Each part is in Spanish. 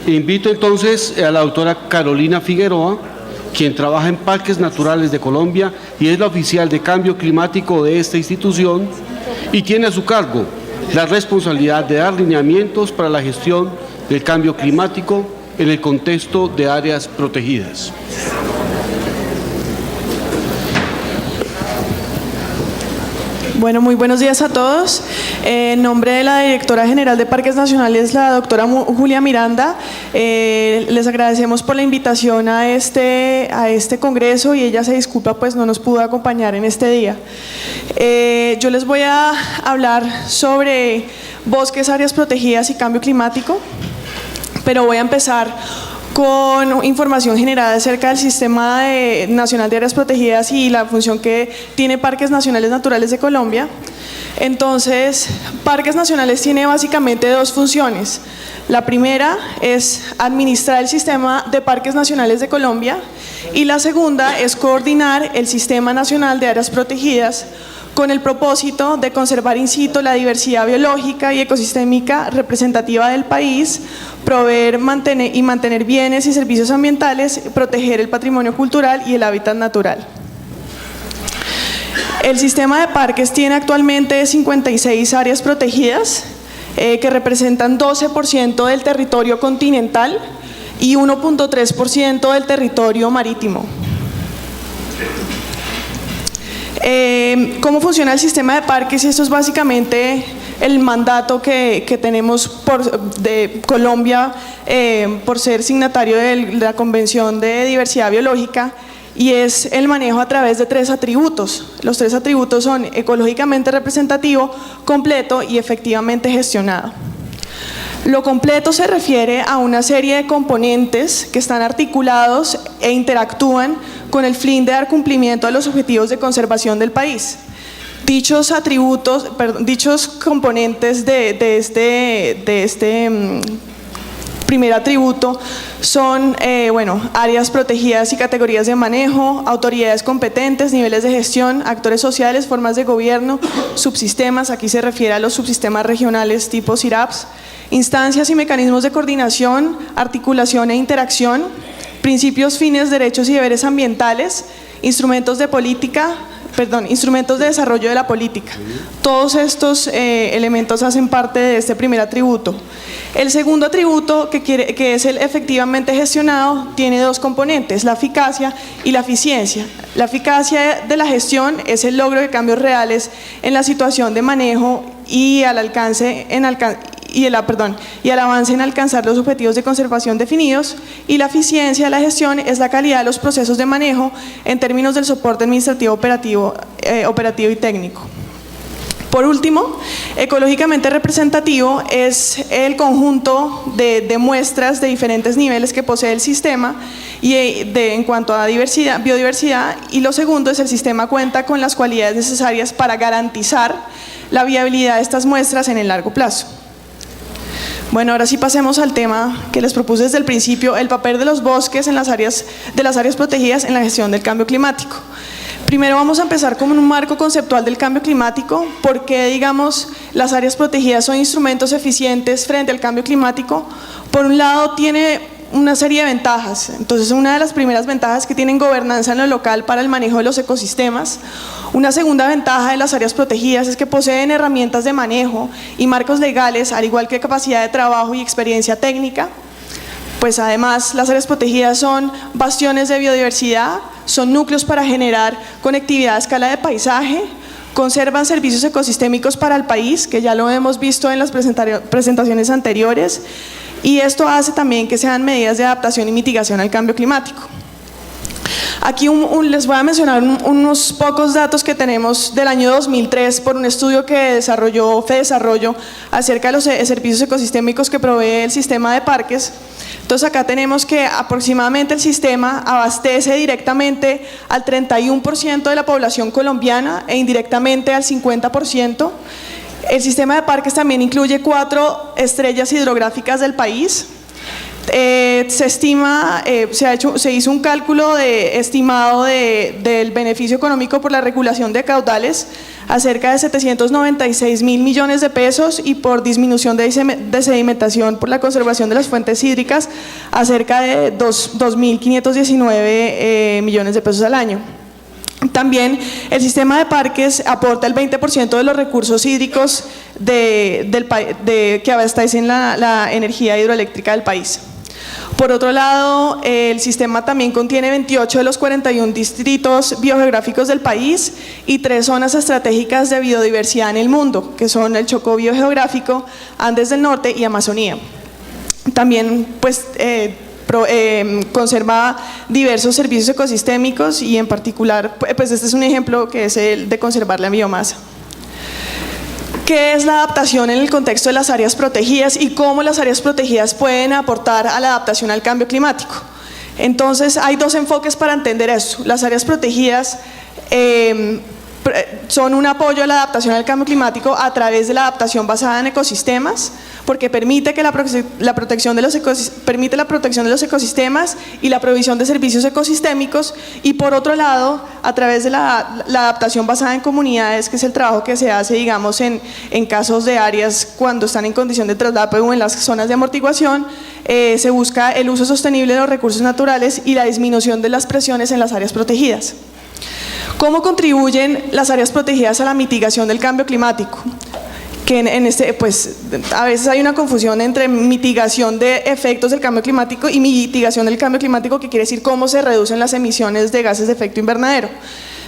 Invito entonces a la doctora Carolina Figueroa, quien trabaja en Parques Naturales de Colombia y es la oficial de cambio climático de esta institución y tiene a su cargo la responsabilidad de dar lineamientos para la gestión del cambio climático en el contexto de áreas protegidas. Bueno, muy buenos días a todos. En nombre de la Directora General de Parques Nacionales, la doctora Julia Miranda, les agradecemos por la invitación a este congreso y ella se disculpa, pues no nos pudo acompañar en este día. Yo les voy a hablar sobre bosques, áreas protegidas y cambio climático, pero voy a empezar con información generada acerca del Sistema Nacional de Áreas Protegidas y la función que tiene Parques Nacionales Naturales de Colombia. Entonces, Parques Nacionales tiene básicamente dos funciones. La primera es administrar el Sistema de Parques Nacionales de Colombia y la segunda es coordinar el Sistema Nacional de Áreas Protegidas con el propósito de conservar in situ la diversidad biológica y ecosistémica representativa del país, proveer y mantener bienes y servicios ambientales, proteger el patrimonio cultural y el hábitat natural. El sistema de parques tiene actualmente 56 áreas protegidas que representan 12% del territorio continental y 1.3% del territorio marítimo. ¿Cómo funciona el sistema de parques? Esto es básicamente el mandato que tenemos de Colombia por ser signatario de la Convención de Diversidad Biológica, y es el manejo a través de 3 atributos. Los 3 atributos son ecológicamente representativo, completo y efectivamente gestionado. Lo completo se refiere a una serie de componentes que están articulados e interactúan con el fin de dar cumplimiento a los objetivos de conservación del país. Dichos componentes de este primer atributo son áreas protegidas y categorías de manejo, autoridades competentes, niveles de gestión, actores sociales, formas de gobierno, subsistemas, aquí se refiere a los subsistemas regionales tipo CIRAPs, instancias y mecanismos de coordinación, articulación e interacción, principios, fines, derechos y deberes ambientales, instrumentos de desarrollo de la política. Todos estos elementos hacen parte de este primer atributo. El segundo atributo, que es el efectivamente gestionado, tiene 2 componentes, la eficacia y la eficiencia. La eficacia de la gestión es el logro de cambios reales en la situación de manejo y al avance en alcanzar los objetivos de conservación definidos, y la eficiencia de la gestión es la calidad de los procesos de manejo en términos del soporte administrativo, operativo y técnico. Por último, ecológicamente representativo es el conjunto de muestras de diferentes niveles que posee el sistema y en cuanto a biodiversidad, y lo segundo es el sistema cuenta con las cualidades necesarias para garantizar la viabilidad de estas muestras en el largo plazo. Bueno, ahora sí pasemos al tema que les propuse desde el principio, el papel de los bosques en las áreas protegidas en la gestión del cambio climático. Primero vamos a empezar con un marco conceptual del cambio climático, porque digamos las áreas protegidas son instrumentos eficientes frente al cambio climático. Por un lado tiene una serie de ventajas. Entonces, una de las primeras ventajas que tienen gobernanza en lo local para el manejo de los ecosistemas. Una segunda ventaja de las áreas protegidas es que poseen herramientas de manejo y marcos legales, al igual que capacidad de trabajo y experiencia técnica. Pues además las áreas protegidas son bastiones de biodiversidad, son núcleos para generar conectividad a escala de paisaje, conservan servicios ecosistémicos para el país, que ya lo hemos visto en las presentaciones anteriores, y esto hace también que sean medidas de adaptación y mitigación al cambio climático. Aquí les voy a mencionar unos pocos datos que tenemos del año 2003 por un estudio que desarrolló FEDesarrollo acerca de los servicios ecosistémicos que provee el sistema de parques. Entonces acá tenemos que aproximadamente el sistema abastece directamente al 31% de la población colombiana e indirectamente al 50%. El sistema de parques también incluye 4 estrellas hidrográficas del país. Se estima, se hizo un cálculo estimado del beneficio económico por la regulación de caudales a cerca de 796.000 millones de pesos y por disminución de sedimentación por la conservación de las fuentes hídricas a cerca de 2.519 millones de pesos al año. También el sistema de parques aporta el 20% de los recursos hídricos que abastecen la energía hidroeléctrica del país. Por otro lado, el sistema también contiene 28 de los 41 distritos biogeográficos del país y 3 zonas estratégicas de biodiversidad en el mundo, que son el Chocó biogeográfico, Andes del Norte y Amazonía. También pues, conserva diversos servicios ecosistémicos y en particular, pues este es un ejemplo que es el de conservar la biomasa. ¿Qué es la adaptación en el contexto de las áreas protegidas y cómo las áreas protegidas pueden aportar a la adaptación al cambio climático? Entonces, hay 2 enfoques para entender esto. Las áreas protegidas son un apoyo a la adaptación al cambio climático a través de la adaptación basada en ecosistemas, porque permite la protección de los ecosistemas y la provisión de servicios ecosistémicos, y por otro lado, a través de la adaptación basada en comunidades, que es el trabajo que se hace, digamos, en casos de áreas cuando están en condición de traslado o en las zonas de amortiguación, se busca el uso sostenible de los recursos naturales y la disminución de las presiones en las áreas protegidas. ¿Cómo contribuyen las áreas protegidas a la mitigación del cambio climático? Que pues, a veces hay una confusión entre mitigación de efectos del cambio climático y mitigación del cambio climático, que quiere decir cómo se reducen las emisiones de gases de efecto invernadero.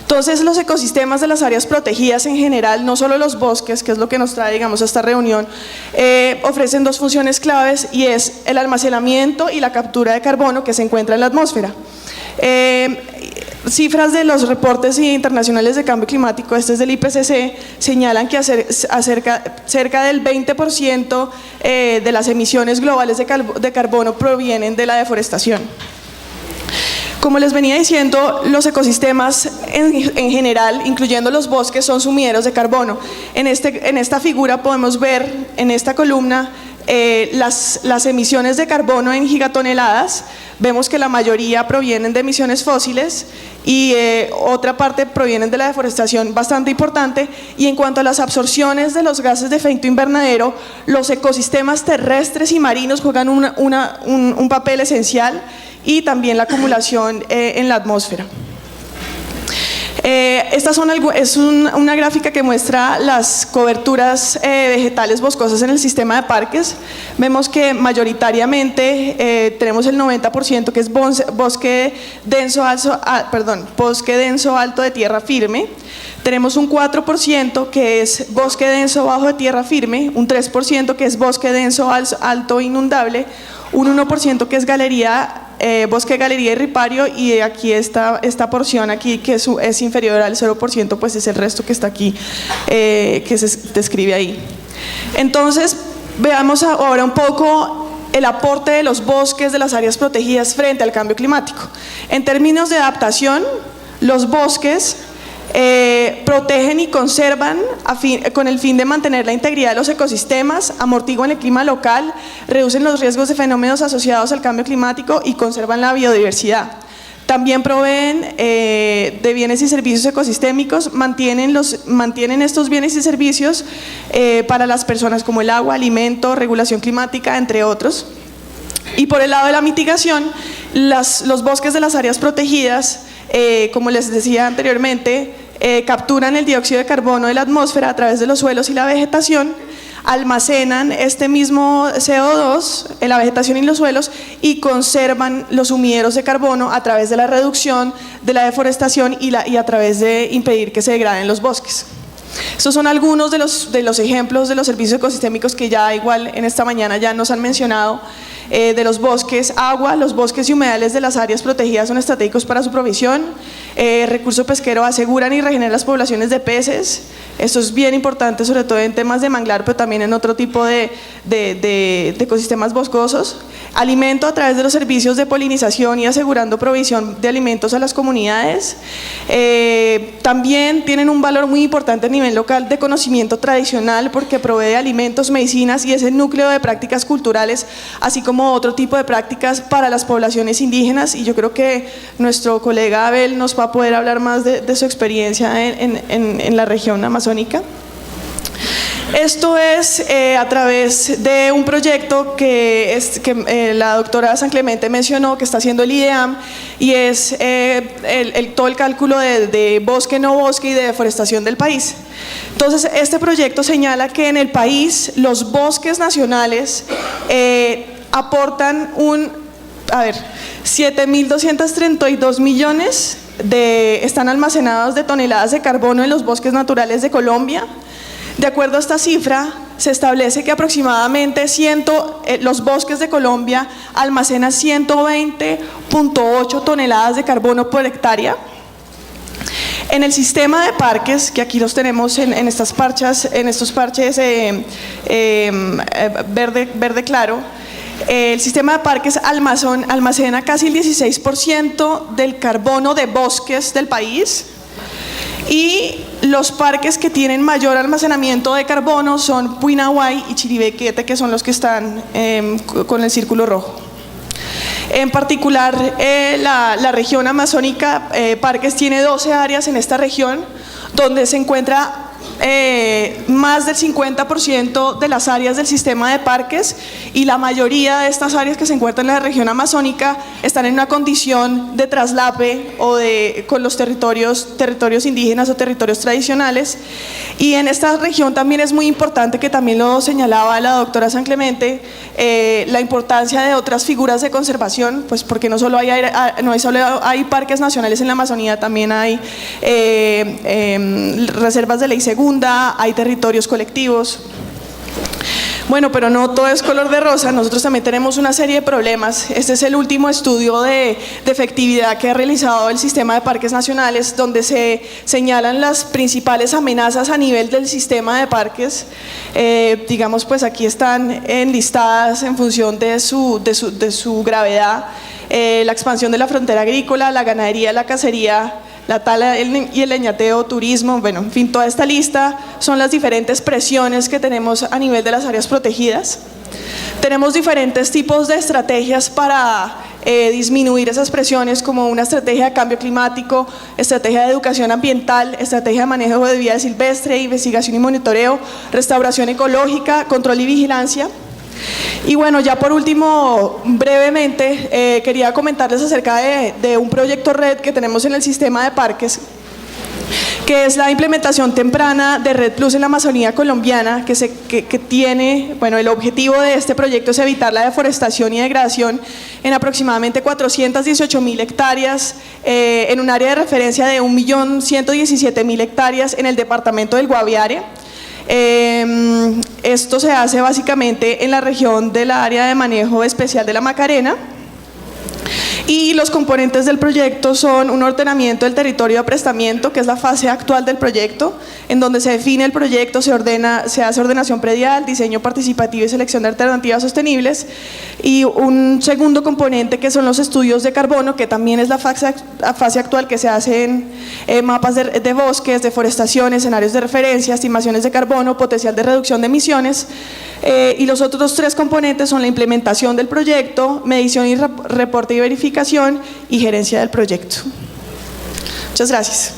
Entonces, los ecosistemas de las áreas protegidas en general, no solo los bosques, que es lo que nos trae, digamos, a esta reunión, ofrecen 2 funciones claves, y es el almacenamiento y la captura de carbono que se encuentra en la atmósfera. Cifras de los reportes internacionales de cambio climático, este es del IPCC, señalan que cerca del 20% de las emisiones globales de carbono provienen de la deforestación. Como les venía diciendo, los ecosistemas en general, incluyendo los bosques, son sumidero de carbono. En esta figura podemos ver, en esta columna, las emisiones de carbono en gigatoneladas. Vemos que la mayoría provienen de emisiones fósiles y otra parte provienen de la deforestación, bastante importante. Y en cuanto a las absorciones de los gases de efecto invernadero, los ecosistemas terrestres y marinos juegan un papel esencial, y también la acumulación en la atmósfera. Es una gráfica que muestra las coberturas vegetales boscosas en el sistema de parques. Vemos que mayoritariamente tenemos el 90% que es bosque denso alto de tierra firme. Tenemos un 4% que es bosque denso bajo de tierra firme, un 3% que es bosque denso alto inundable, un 1% que es bosque galería y ripario, y aquí esta porción aquí que es inferior al 0%, pues es el resto que está aquí, que se describe ahí. Entonces, veamos ahora un poco el aporte de los bosques de las áreas protegidas frente al cambio climático. En términos de adaptación, los bosques protegen y conservan con el fin de mantener la integridad de los ecosistemas, amortiguan el clima local, reducen los riesgos de fenómenos asociados al cambio climático y conservan la biodiversidad. También proveen de bienes y servicios ecosistémicos, mantienen estos bienes y servicios para las personas, como el agua, alimento, regulación climática, entre otros. Y por el lado de la mitigación, los bosques de las áreas protegidas, como les decía anteriormente, capturan el dióxido de carbono de la atmósfera a través de los suelos y la vegetación, almacenan este mismo CO2 en la vegetación y los suelos, y conservan los sumideros de carbono a través de la reducción de la deforestación y a través de impedir que se degraden los bosques. Estos son algunos de los ejemplos de los servicios ecosistémicos que ya igual en esta mañana ya nos han mencionado. De los bosques, agua, los bosques y humedales de las áreas protegidas son estratégicos para su provisión. Recurso pesquero, aseguran y regeneran las poblaciones de peces. Esto es bien importante, sobre todo en temas de manglar, pero también en otro tipo de ecosistemas boscosos. Alimento a través de los servicios de polinización y asegurando provisión de alimentos a las comunidades. También tienen un valor muy importante a nivel local de conocimiento tradicional, porque provee de alimentos, medicinas, y es el núcleo de prácticas culturales, así como otro tipo de prácticas para las poblaciones indígenas. Y yo creo que nuestro colega Abel nos va a poder hablar más de su experiencia en la región amazónica. amazónica. Esto es a través de un proyecto que la doctora San Clemente mencionó, que está haciendo el IDEAM, y es todo el cálculo de bosque, no bosque y de deforestación del país. Entonces, este proyecto señala que en el país los bosques nacionales aportan 7.232 millones están almacenados de toneladas de carbono en los bosques naturales de Colombia. De acuerdo a esta cifra, se establece que aproximadamente los bosques de Colombia almacenan 120.8 toneladas de carbono por hectárea. En el sistema de parques, que aquí los tenemos en estos parches verde claro, el sistema de parques almacena casi el 16% del carbono de bosques del país. Y los parques que tienen mayor almacenamiento de carbono son Puinahuay y Chiribiquete, que son los que están con el círculo rojo. En particular, la región amazónica, Parques tiene 12 áreas en esta región, donde se encuentra más del 50% de las áreas del sistema de parques, y la mayoría de estas áreas que se encuentran en la región amazónica están en una condición de traslape con los territorios indígenas o territorios tradicionales. Y en esta región también es muy importante, que también lo señalaba la doctora San Clemente, la importancia de otras figuras de conservación, pues porque no solo hay parques nacionales en la Amazonía, también hay reservas de ley segunda, hay territorios colectivos. Bueno, pero no todo es color de rosa, nosotros también tenemos una serie de problemas. Este es el último estudio de efectividad que ha realizado el sistema de parques nacionales, donde se señalan las principales amenazas a nivel del sistema de parques. Digamos, pues aquí están enlistadas en función de su gravedad: la expansión de la frontera agrícola, la ganadería, la cacería, la tala y el leñateo, turismo, bueno, en fin, toda esta lista son las diferentes presiones que tenemos a nivel de las áreas protegidas. Tenemos diferentes tipos de estrategias para disminuir esas presiones, como una estrategia de cambio climático, estrategia de educación ambiental, estrategia de manejo de vida silvestre, investigación y monitoreo, restauración ecológica, control y vigilancia. Y bueno, ya por último, brevemente, quería comentarles acerca de un proyecto red que tenemos en el sistema de parques, que es la implementación temprana de Red Plus en la Amazonía colombiana, que tiene, bueno, el objetivo de este proyecto es evitar la deforestación y degradación en aproximadamente 418.000 hectáreas, en un área de referencia de 1.117.000 hectáreas en el departamento del Guaviare. Esto se hace básicamente en la región del área de manejo especial de la Macarena, y los componentes del proyecto son un ordenamiento del territorio de aprestamiento, que es la fase actual del proyecto, en donde se define el proyecto, se hace ordenación predial, diseño participativo y selección de alternativas sostenibles, y un segundo componente que son los estudios de carbono, que también es la fase actual, que se hacen mapas de bosques, deforestación, escenarios de referencia, estimaciones de carbono, potencial de reducción de emisiones, y los otros tres componentes son la implementación del proyecto, medición y reporte y verificación, y gerencia del proyecto. Muchas gracias.